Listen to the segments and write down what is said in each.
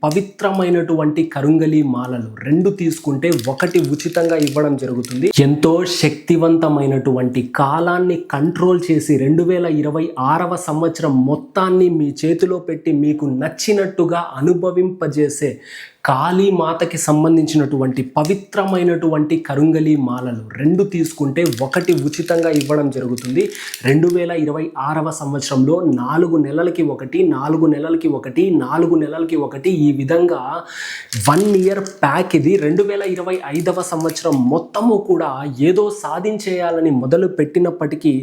పవిత్రమైనటువంటి కరుంగలి మాలలు 2 తీసుకుంటే 1 ఉచితంగా ఇవ్వడం జరుగుతుంది. ఎంతో శక్తివంతమైనటువంటి కాలాన్ని కంట్రోల్ చేసి 2026వ సంవత్సరం మొత్తాన్ని మీ చేతిలో పెట్టి మీకు నచ్చినట్టుగా అనుభవింపజేసే కాళీమాతకి సంబంధించినటువంటి పవిత్రమైనటువంటి కరుంగలి మాలలు 2 తీసుకుంటే 1 ఉచితంగా ఇవ్వడం జరుగుతుంది. 2026వ సంవత్సరంలో 4 నెలలకి 1, 4 నెలలకి 1, 4 నెలలకి 1 ఈ విధంగా 1 ఇయర్ ప్యాక్ ఇది. 2025వ సంవత్సరం మొత్తము కూడా ఏదో సాధించేయాలని మొదలు పెట్టినప్పటికీ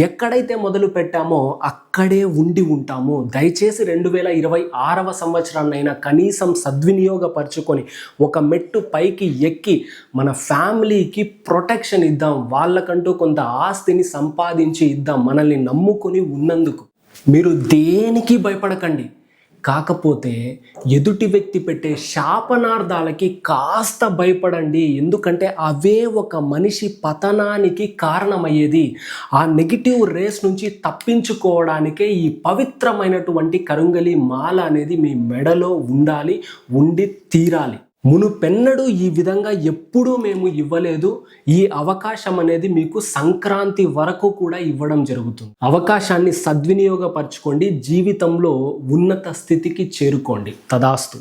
ఎక్కడైతే మొదలు పెట్టామో అక్కడే ఉండి ఉంటాము. దయచేసి 2026వ సంవత్సరాన్నైనా కనీసం సద్వినియోగపరచుకొని ఒక మెట్టు పైకి ఎక్కి మన ఫ్యామిలీకి ప్రొటెక్షన్ ఇద్దాం. వాళ్ళకంటూ కొంత ఆస్తిని సంపాదించి ఇద్దాం మనల్ని నమ్ముకొని ఉన్నందుకు. మీరు దేనికి భయపడకండి. కాకపోతే ఎదుటి వ్యక్తి పెట్టే శాపనార్థాలకి కాస్త భయపడండి. ఎందుకంటే అవే ఒక మనిషి పతనానికి కారణమయ్యేది. ఆ నెగిటివ్ రేస్ నుంచి తప్పించుకోవడానికే ఈ పవిత్రమైనటువంటి కరుంగలి మాల అనేది మీ మెడలో ఉండి తీరాలి. మునుపెన్నడూ ఈ విధంగా ఎప్పుడూ మేము ఇవ్వలేదు. ఈ అవకాశం అనేది మీకు సంక్రాంతి వరకు కూడా ఇవ్వడం జరుగుతుంది. అవకాశాన్ని సద్వినియోగపరచుకోండి. జీవితంలో ఉన్నత స్థితికి చేరుకోండి. తదాస్తు.